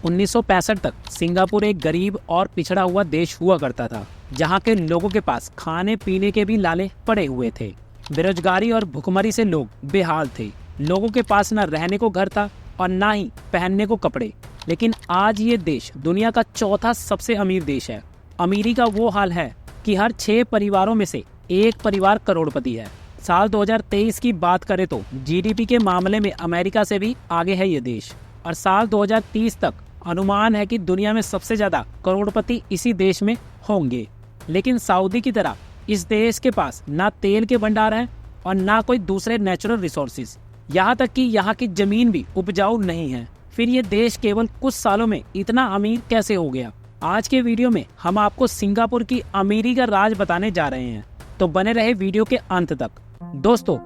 1965 तक सिंगापुर एक गरीब और पिछड़ा हुआ देश हुआ करता था, जहां के लोगों के पास खाने पीने के भी लाले पड़े हुए थे। बेरोजगारी और भुखमरी से लोग बेहाल थे। लोगों के पास न रहने को घर था और ना ही पहनने को कपड़े। लेकिन आज ये देश दुनिया का चौथा सबसे अमीर देश है। अमीरी का वो हाल है कि हर 6 परिवारों में से एक परिवार करोड़पति है। साल 2023 की बात करें तो जीडीपी के मामले में अमेरिका से भी आगे है ये देश, और साल 2030 तक अनुमान है कि दुनिया में सबसे ज्यादा करोड़पति इसी देश में होंगे। लेकिन सऊदी की तरह इस देश के पास ना तेल के भंडार हैं और ना कोई दूसरे नेचुरल रिसोर्सेज। यहाँ तक कि यहाँ की जमीन भी उपजाऊ नहीं है। फिर ये देश केवल कुछ सालों में इतना अमीर कैसे हो गया? आज के वीडियो में हम आपको सिंगापुर की अमीरी का राज बताने जा रहे हैं, तो बने रहे वीडियो के अंत तक। दोस्तों,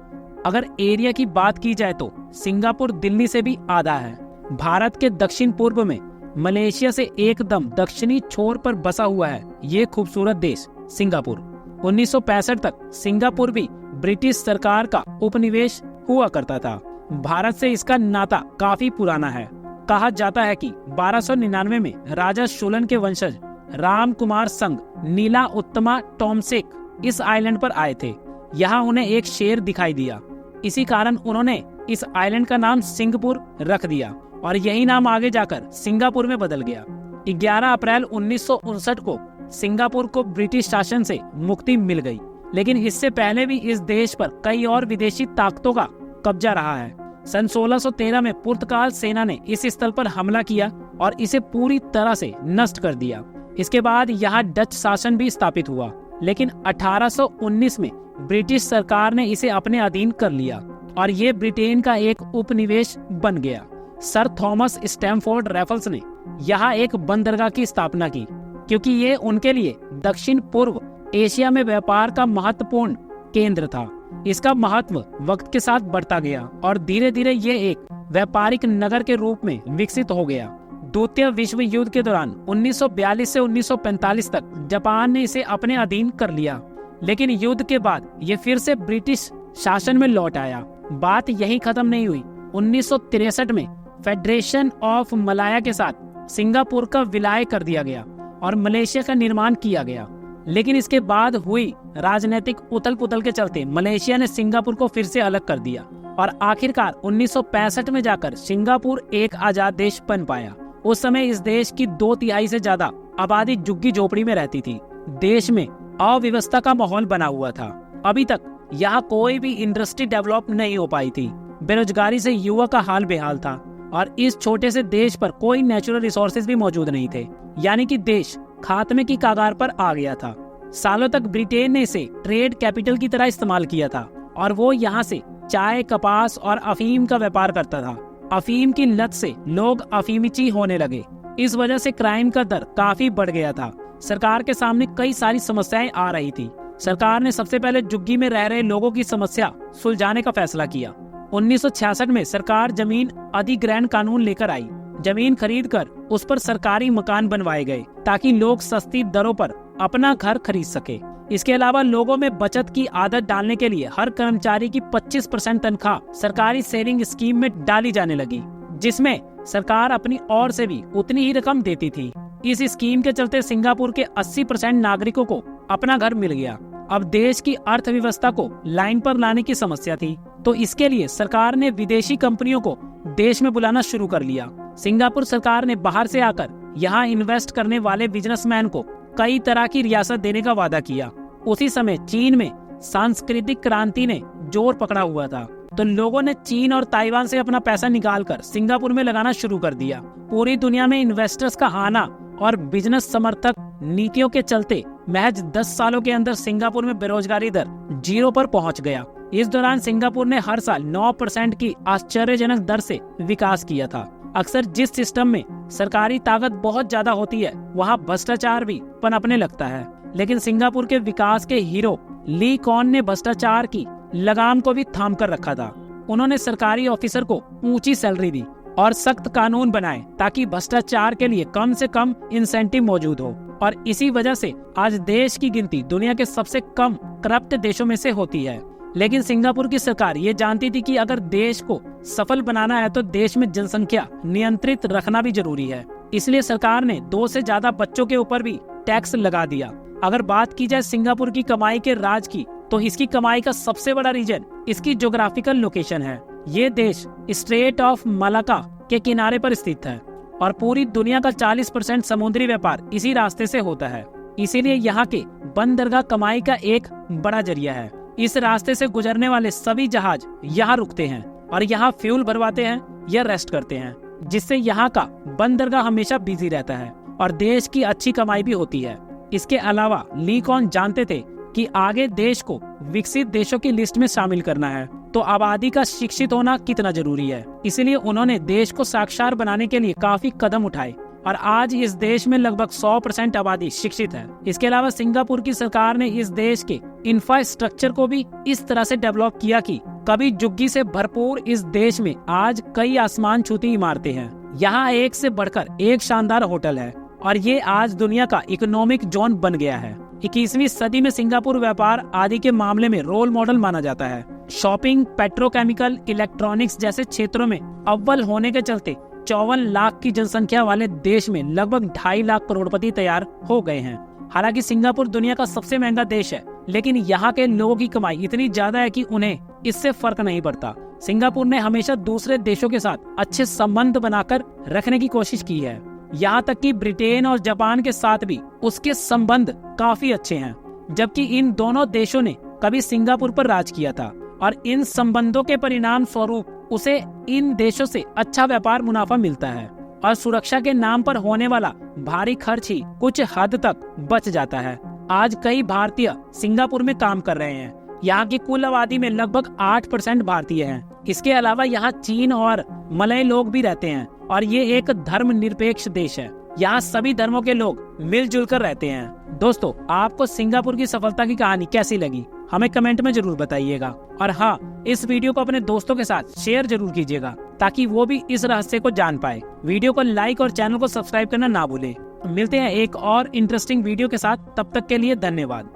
अगर एरिया की बात की जाए तो सिंगापुर दिल्ली से भी आधा है। भारत के दक्षिण पूर्व में मलेशिया से एकदम दक्षिणी छोर पर बसा हुआ है ये खूबसूरत देश सिंगापुर। 1965 तक सिंगापुर भी ब्रिटिश सरकार का उपनिवेश हुआ करता था। भारत से इसका नाता काफी पुराना है। कहा जाता है कि 1299 में राजा शूलन के वंशज राम कुमार संग नीला उत्तमा टॉमसेक इस आइलैंड पर आए थे। यहाँ उन्हें एक शेर दिखाई दिया। इसी कारण उन्होंने इस आइलैंड का नाम सिंगापुर रख दिया और यही नाम आगे जाकर सिंगापुर में बदल गया। 11 अप्रैल 1959 को सिंगापुर को ब्रिटिश शासन से मुक्ति मिल गई, लेकिन इससे पहले भी इस देश पर कई और विदेशी ताकतों का कब्जा रहा है। सन 1613 में पुर्तगाल सेना ने इस स्थल पर हमला किया और इसे पूरी तरह से नष्ट कर दिया। इसके बाद यहाँ डच शासन भी स्थापित हुआ, लेकिन 1819 में ब्रिटिश सरकार ने इसे अपने अधीन कर लिया और ये ब्रिटेन का एक उपनिवेश बन गया। सर थॉमस स्टैमफोर्ड रैफल्स ने यहाँ एक बंदरगाह की स्थापना की, क्योंकि ये उनके लिए दक्षिण पूर्व एशिया में व्यापार का महत्वपूर्ण केंद्र था। इसका महत्व वक्त के साथ बढ़ता गया और धीरे धीरे ये एक व्यापारिक नगर के रूप में विकसित हो गया। द्वितीय विश्व युद्ध के दौरान 1942 से 1945 तक जापान ने इसे अपने अधीन कर लिया, लेकिन युद्ध के बाद ये फिर से ब्रिटिश शासन में लौट आया। बात यही खत्म नहीं हुई। 1963 में फेडरेशन ऑफ मलाया के साथ सिंगापुर का विलय कर दिया गया और मलेशिया का निर्माण किया गया। लेकिन इसके बाद हुई राजनीतिक उथल पुथल के चलते मलेशिया ने सिंगापुर को फिर से अलग कर दिया और आखिरकार 1965 में जाकर सिंगापुर एक आजाद देश बन पाया। उस समय इस देश की 2/3 से ज्यादा आबादी झुग्गी झोपड़ी में रहती थी। देश में अव्यवस्था का माहौल बना हुआ था। अभी तक यहाँ कोई भी इंडस्ट्री डेवलप नहीं हो पाई थी। बेरोजगारी से युवा का हाल बेहाल था और इस छोटे से देश पर कोई नेचुरल रिसोर्सेज भी मौजूद नहीं थे, यानी कि देश खात्मे की कगार पर आ गया था। सालों तक ब्रिटेन ने इसे ट्रेड कैपिटल की तरह इस्तेमाल किया था और वो यहाँ से चाय, कपास और अफीम का व्यापार करता था। अफीम की लत से लोग अफीमिची होने लगे। इस वजह से क्राइम का दर काफी बढ़ गया था। सरकार के सामने कई सारी समस्याएं आ रही थी। सरकार ने सबसे पहले झुग्गी में रह रहे लोगों की समस्या सुलझाने का फैसला किया। 1966 में सरकार जमीन अधिग्रहण कानून लेकर आई। जमीन खरीदकर उस पर सरकारी मकान बनवाए गए ताकि लोग सस्ती दरों पर अपना घर खरीद सके। इसके अलावा लोगों में बचत की आदत डालने के लिए हर कर्मचारी की 25% तनख्वाह सरकारी सेविंग स्कीम में डाली जाने लगी, जिसमें सरकार अपनी ओर से भी उतनी ही रकम देती थी। इस स्कीम के चलते सिंगापुर के 80% नागरिकों को अपना घर मिल गया। अब देश की अर्थव्यवस्था को लाइन पर लाने की समस्या थी, तो इसके लिए सरकार ने विदेशी कंपनियों को देश में बुलाना शुरू कर लिया। सिंगापुर सरकार ने बाहर से आकर यहाँ इन्वेस्ट करने वाले बिजनेसमैन को कई तरह की रियासत देने का वादा किया। उसी समय चीन में सांस्कृतिक क्रांति ने जोर पकड़ा हुआ था, तो लोगों ने चीन और ताइवान से अपना पैसा निकालकर सिंगापुर में लगाना शुरू कर दिया। पूरी दुनिया में इन्वेस्टर्स का आना और बिजनेस समर्थक नीतियों के चलते महज 10 सालों के अंदर सिंगापुर में बेरोजगारी दर 0 पर पहुंच गया। इस दौरान सिंगापुर ने हर साल 9% की आश्चर्यजनक दर से विकास किया था। अक्सर जिस सिस्टम में सरकारी ताकत बहुत ज्यादा होती है, वहाँ भ्रष्टाचार भी पनपने लगता है। लेकिन सिंगापुर के विकास के हीरो ली कॉन ने भ्रष्टाचार की लगाम को भी थाम कर रखा था। उन्होंने सरकारी ऑफिसर को ऊंची सैलरी दी और सख्त कानून बनाए ताकि भ्रष्टाचार के लिए कम से कम इंसेंटिव मौजूद हो, और इसी वजह से आज देश की गिनती दुनिया के सबसे कम करप्ट देशों में से होती है। लेकिन सिंगापुर की सरकार ये जानती थी कि अगर देश को सफल बनाना है तो देश में जनसंख्या नियंत्रित रखना भी जरूरी है। इसलिए सरकार ने 2 से ज्यादा बच्चों के ऊपर भी टैक्स लगा दिया। अगर बात की जाए सिंगापुर की कमाई के राज की, तो इसकी कमाई का सबसे बड़ा रीजन इसकी ज्योग्राफिकल लोकेशन है। ये देश स्ट्रेट ऑफ मलाक्का के किनारे पर स्थित है और पूरी दुनिया का 40% समुद्री व्यापार इसी रास्ते से होता है। इसीलिए यहाँ के बंदरगाह कमाई का एक बड़ा जरिया है। इस रास्ते से गुजरने वाले सभी जहाज यहाँ रुकते हैं और यहाँ फ्यूल भरवाते हैं या रेस्ट करते हैं, जिससे यहाँ का बंदरगाह हमेशा बिजी रहता है और देश की अच्छी कमाई भी होती है। इसके अलावा ली कॉन जानते थे कि आगे देश को विकसित देशों की लिस्ट में शामिल करना है तो आबादी का शिक्षित होना कितना जरूरी है। इसलिए उन्होंने देश को साक्षर बनाने के लिए काफी कदम उठाए और आज इस देश में लगभग 100% आबादी शिक्षित है। इसके अलावा सिंगापुर की सरकार ने इस देश के इंफ्रास्ट्रक्चर को भी इस तरह से डेवलप किया कि कभी झुग्गी से भरपूर इस देश में आज कई आसमान छूती इमारतें हैं। यहाँ एक से बढ़कर एक शानदार होटल है और ये आज दुनिया का इकोनॉमिक जोन बन गया है। 21वीं सदी में सिंगापुर व्यापार आदि के मामले में रोल मॉडल माना जाता है। शॉपिंग, पेट्रोकेमिकल, इलेक्ट्रॉनिक्स जैसे क्षेत्रों में अव्वल होने के चलते 54 लाख की जनसंख्या वाले देश में लगभग 2.5 लाख करोड़पति तैयार हो गए हैं। हालांकि सिंगापुर दुनिया का सबसे महंगा देश है, लेकिन यहाँ के लोगों की कमाई इतनी ज्यादा है कि उन्हें इससे फर्क नहीं पड़ता। सिंगापुर ने हमेशा दूसरे देशों के साथ अच्छे संबंध बनाकर रखने की कोशिश की है। यहाँ तक कि ब्रिटेन और जापान के साथ भी उसके संबंध काफी अच्छे हैं, जबकि इन दोनों देशों ने कभी सिंगापुर पर राज किया था और इन संबंधों के परिणाम स्वरूप उसे इन देशों से अच्छा व्यापार मुनाफा मिलता है और सुरक्षा के नाम पर होने वाला भारी खर्च ही कुछ हद तक बच जाता है। आज कई भारतीय सिंगापुर में काम कर रहे हैं। यहाँ की कुल आबादी में लगभग 8% भारतीय हैं। इसके अलावा यहाँ चीन और मलय लोग भी रहते हैं और ये एक धर्मनिरपेक्ष देश है। यहाँ सभी धर्मों के लोग मिलजुल कर रहते हैं। दोस्तों, आपको सिंगापुर की सफलता की कहानी कैसी लगी हमें कमेंट में जरूर बताइएगा और हाँ, इस वीडियो को अपने दोस्तों के साथ शेयर जरूर कीजिएगा ताकि वो भी इस रहस्य को जान पाए। वीडियो को लाइक और चैनल को सब्सक्राइब करना ना भूलें। मिलते हैं एक और इंटरेस्टिंग वीडियो के साथ, तब तक के लिए धन्यवाद।